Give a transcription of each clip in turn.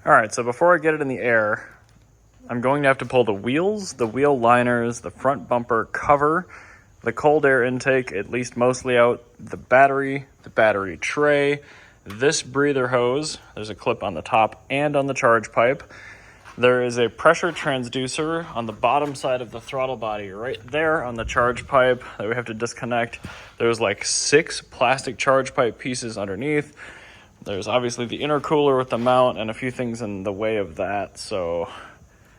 All right, so before I get it in the air, I'm going to have to pull the wheels, the wheel liners, the front bumper cover, the cold air intake, at least mostly out, the battery tray, this breather hose, there's a clip on the top and on the charge pipe. There is a pressure transducer on the bottom side of the throttle body right there on the charge pipe that we have to disconnect. There's like 6 plastic charge pipe pieces underneath. There's obviously the intercooler with the mount and a few things in the way of that. So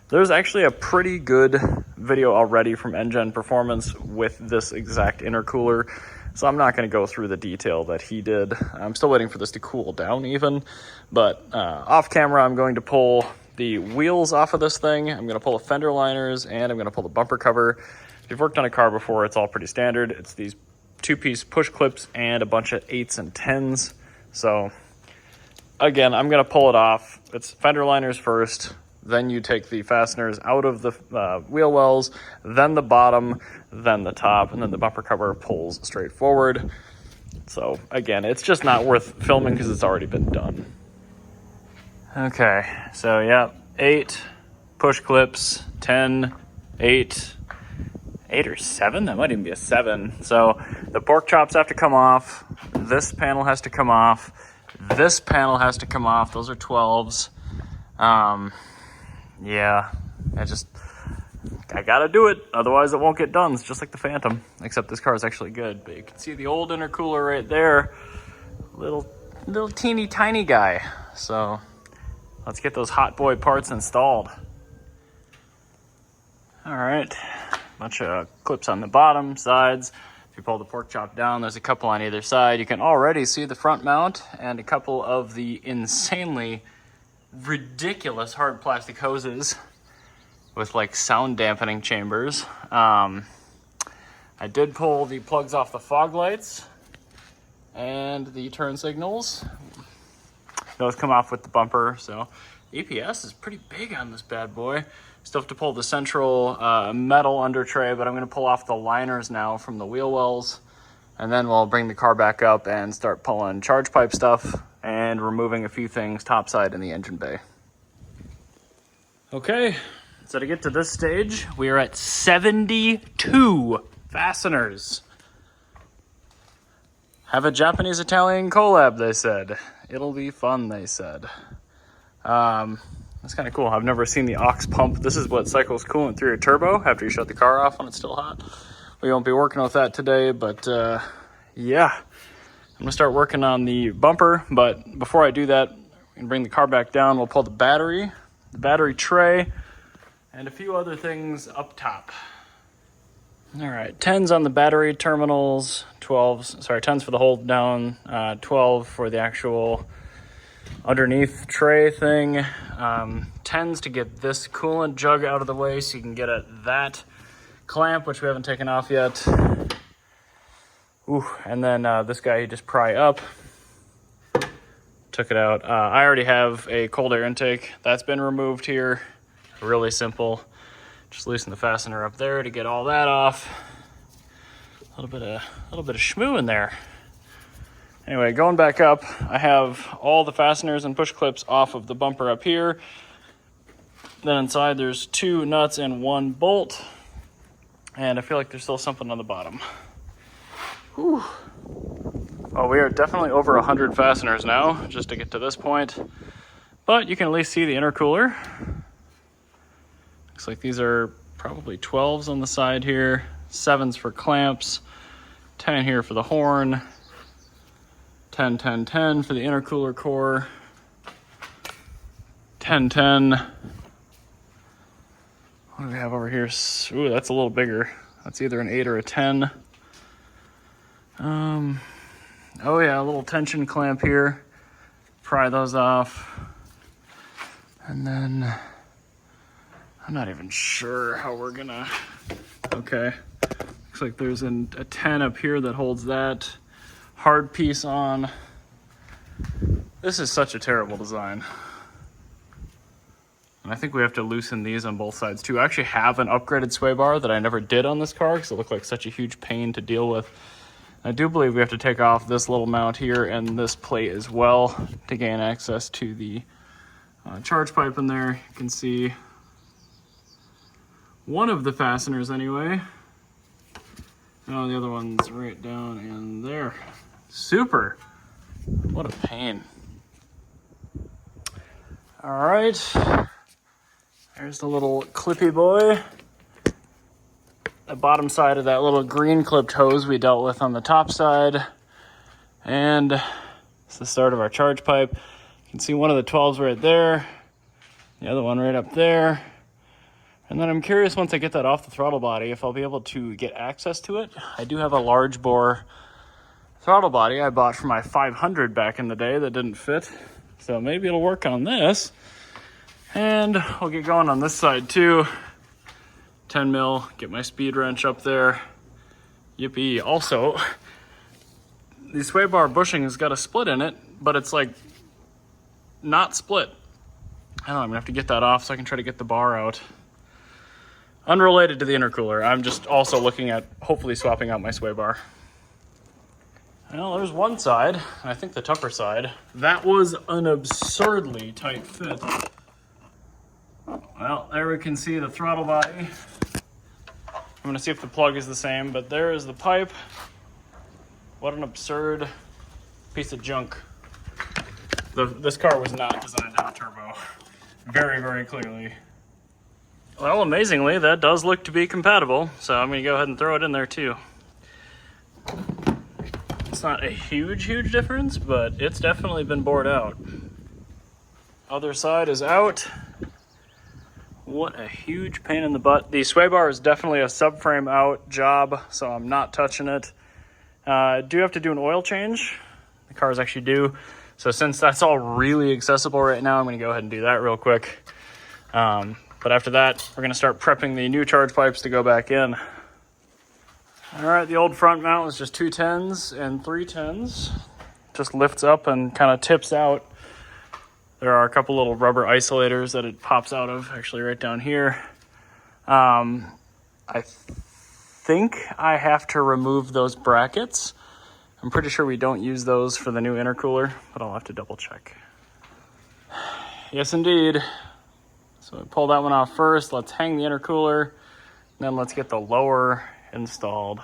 there's actually a pretty good video already from NGen Performance with this exact intercooler. So I'm not going to go through the detail that he did. I'm still waiting for this to cool down even. But off camera, I'm going to pull the wheels off of this thing. I'm going to pull the fender liners and I'm going to pull the bumper cover. If you've worked on a car before, it's all pretty standard. It's these 2-piece push clips and a bunch of 8s and 10s. So again, I'm going to pull it off. It's fender liners first, then you take the fasteners out of the wheel wells, then the bottom, then the top, and then the bumper cover pulls straight forward. So again, it's just not worth filming because it's already been done. Okay, so yeah, 8 push clips, 10, 8 or 7? That might even be a 7. So the pork chops have to come off. This panel has to come off. This panel has to come off. Those are 12s. Yeah, I gotta do it. Otherwise it won't get done. It's just like the Phantom, except this car is actually good. But you can see the old intercooler right there. Little teeny tiny guy. So let's get those hot boy parts installed. All right, bunch of clips on the bottom, sides. If you pull the pork chop down, there's a couple on either side. You can already see the front mount and a couple of the insanely ridiculous hard plastic hoses with like sound dampening chambers. I did pull the plugs off the fog lights and the turn signals. Those come off with the bumper, so EPS is pretty big on this bad boy. Still have to pull the central metal under tray, but I'm going to pull off the liners now from the wheel wells, and then we'll bring the car back up and start pulling charge pipe stuff and removing a few things topside in the engine bay. Okay, so to get to this stage, we are at 72 fasteners. Have a Japanese-Italian collab, they said. It'll be fun, they said. That's kind of cool. I've never seen the aux pump. This is what cycles coolant through your turbo after you shut the car off when it's still hot. We won't be working with that today, but yeah. I'm gonna start working on the bumper, but before I do that, we can bring the car back down. We'll pull the battery tray, and a few other things up top. All right, 10s on the battery terminals, 10s for the hold down, 12 for the actual underneath tray thing, 10s to get this coolant jug out of the way so you can get at that clamp, which we haven't taken off yet. Ooh, and then this guy you just pry up. Took it out. I already have a cold air intake. That's been removed here. Really simple. Just loosen the fastener up there to get all that off. A little bit of schmoo in there. Anyway, going back up, I have all the fasteners and push clips off of the bumper up here. Then inside there's 2 nuts and 1 bolt. And I feel like there's still something on the bottom. Whew. Well, we are definitely over 100 fasteners now, just to get to this point. But you can at least see the intercooler. Looks like these are probably 12s on the side here, 7s for clamps, 10 here for the horn, 10, 10, 10 for the intercooler core, 10, 10. What do we have over here? Ooh, that's a little bigger. That's either an 8 or a 10. Oh yeah, a little tension clamp here. Pry those off. And then, I'm not even sure how we're gonna, okay. Looks like there's a 10 up here that holds that hard piece on. This is such a terrible design. And I think we have to loosen these on both sides too. I actually have an upgraded sway bar that I never did on this car because it looked like such a huge pain to deal with. I do believe we have to take off this little mount here and this plate as well to gain access to the charge pipe in there. You can see one of the fasteners anyway. Oh, the other one's right down in there. Super. What a pain. All right. There's the little clippy boy. The bottom side of that little green clipped hose we dealt with on the top side. And it's the start of our charge pipe. You can see one of the 12s right there. The other one right up there. And then I'm curious, once I get that off the throttle body, if I'll be able to get access to it. I do have a large bore throttle body I bought for my 500 back in the day that didn't fit. So maybe it'll work on this. And I'll get going on this side too. 10 mil, get my speed wrench up there. Yippee. Also, the sway bar bushing has got a split in it, but it's like not split. I don't know, I'm gonna have to get that off so I can try to get the bar out. Unrelated to the intercooler, I'm just also looking at hopefully swapping out my sway bar. Well, there's one side, I think the tougher side. That was an absurdly tight fit. Well, there we can see the throttle body. I'm gonna see if the plug is the same, but there is the pipe. What an absurd piece of junk. This car was not designed to have a turbo. Very, very clearly. Well, amazingly, that does look to be compatible, so I'm going to go ahead and throw it in there too. It's not a huge difference, but it's definitely been bored out. Other side is out. What a huge pain in the butt. The sway bar is definitely a subframe out job, so I'm not touching it. I do have to do an oil change. The cars actually do. So since that's all really accessible right now, I'm going to go ahead and do that real quick. But after that, we're going to start prepping the new charge pipes to go back in. All right, the old front mount was just 2 10s and 3 10s. Just lifts up and kind of tips out. There are a couple little rubber isolators that it pops out of, actually right down here. I think I have to remove those brackets. I'm pretty sure we don't use those for the new intercooler, but I'll have to double check. Yes, indeed. So pull that one off first. Let's hang the intercooler. Then let's get the lower installed.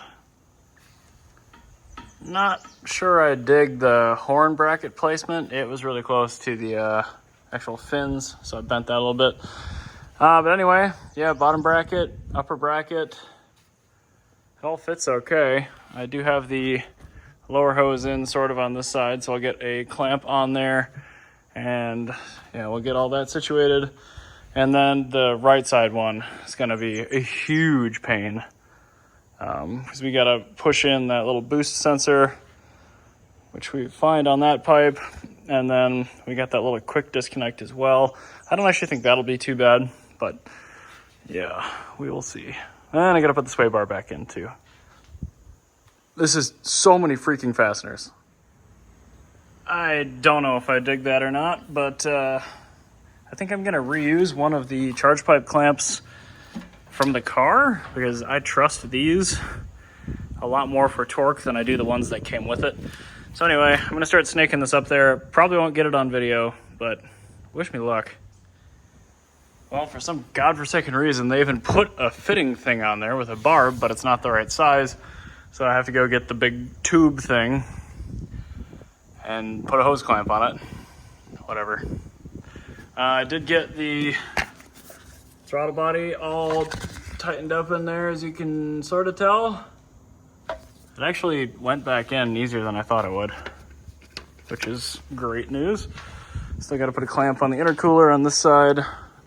Not sure I dig the horn bracket placement. It was really close to the actual fins, so I bent that a little bit. But anyway, yeah, bottom bracket, upper bracket. It all fits okay. I do have the lower hose in sort of on this side, so I'll get a clamp on there. And yeah, we'll get all that situated. And then the right side one is going to be a huge pain because we got to push in that little boost sensor, which we find on that pipe. And then we got that little quick disconnect as well. I don't actually think that'll be too bad, but yeah, we will see. And I got to put the sway bar back in too. This is so many freaking fasteners. I don't know if I dig that or not, but I think I'm going to reuse one of the charge pipe clamps from the car because I trust these a lot more for torque than I do the ones that came with it. So anyway, I'm going to start snaking this up there. Probably won't get it on video, but wish me luck. Well, for some godforsaken reason, they even put a fitting thing on there with a barb, but it's not the right size. So I have to go get the big tube thing and put a hose clamp on it. Whatever. I did get the throttle body all tightened up in there, as you can sort of tell. It actually went back in easier than I thought it would, which is great news. Still got to put a clamp on the intercooler on this side,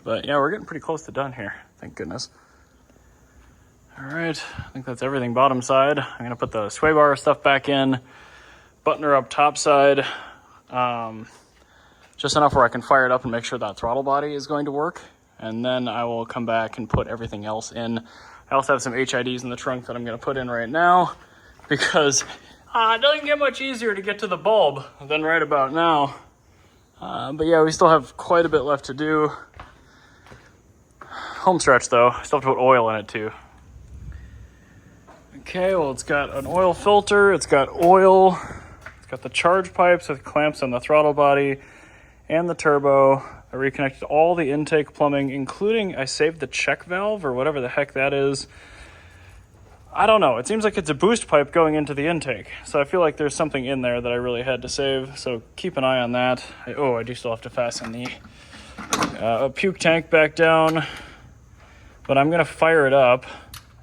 but yeah, we're getting pretty close to done here. Thank goodness. All right, I think that's everything bottom side. I'm gonna put the sway bar stuff back in, button her up top side, just enough where I can fire it up and make sure that throttle body is going to work. And then I will come back and put everything else in. I also have some HIDs in the trunk that I'm gonna put in right now because it doesn't get much easier to get to the bulb than right about now. But yeah, we still have quite a bit left to do. Home stretch though, still have to put oil in it too. Okay, well it's got an oil filter, it's got oil, it's got the charge pipes with clamps on the throttle body, and the turbo. I reconnected all the intake plumbing, including I saved the check valve or whatever the heck that is. I don't know. It seems like it's a boost pipe going into the intake. So I feel like there's something in there that I really had to save. So keep an eye on that. I do still have to fasten the puke tank back down. But I'm going to fire it up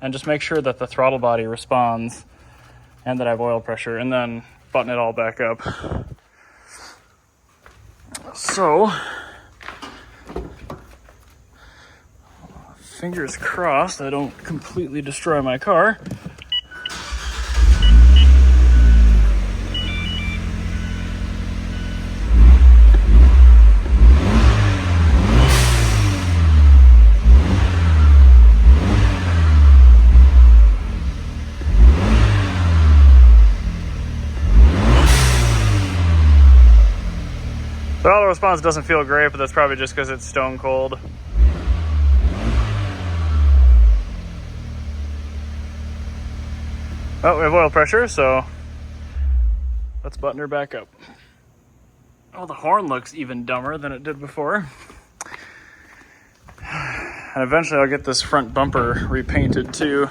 and just make sure that the throttle body responds and that I have oil pressure, and then button it all back up. So, fingers crossed I don't completely destroy my car. The auto response doesn't feel great, but that's probably just because it's stone cold. Oh, we have oil pressure, so let's button her back up. Oh, the horn looks even dumber than it did before. And eventually I'll get this front bumper repainted too.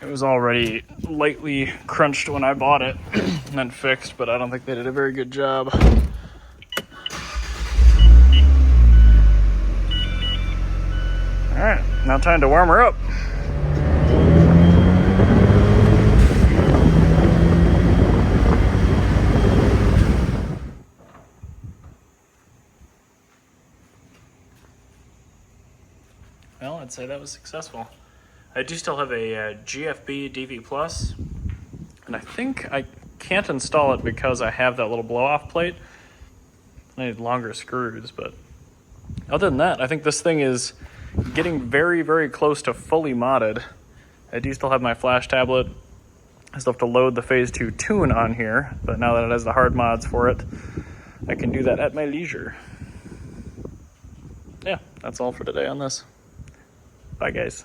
It was already lightly crunched when I bought it and then fixed, but I don't think they did a very good job. All right, now time to warm her up. Well, I'd say that was successful. I do still have a GFB DV Plus, and I think I can't install it because I have that little blow-off plate. I need longer screws, but other than that, I think this thing is getting very, very close to fully modded. I do still have my flash tablet. I still have to load the Phase 2 tune on here, but now that it has the hard mods for it, I can do that at my leisure. Yeah, that's all for today on this. Bye, guys.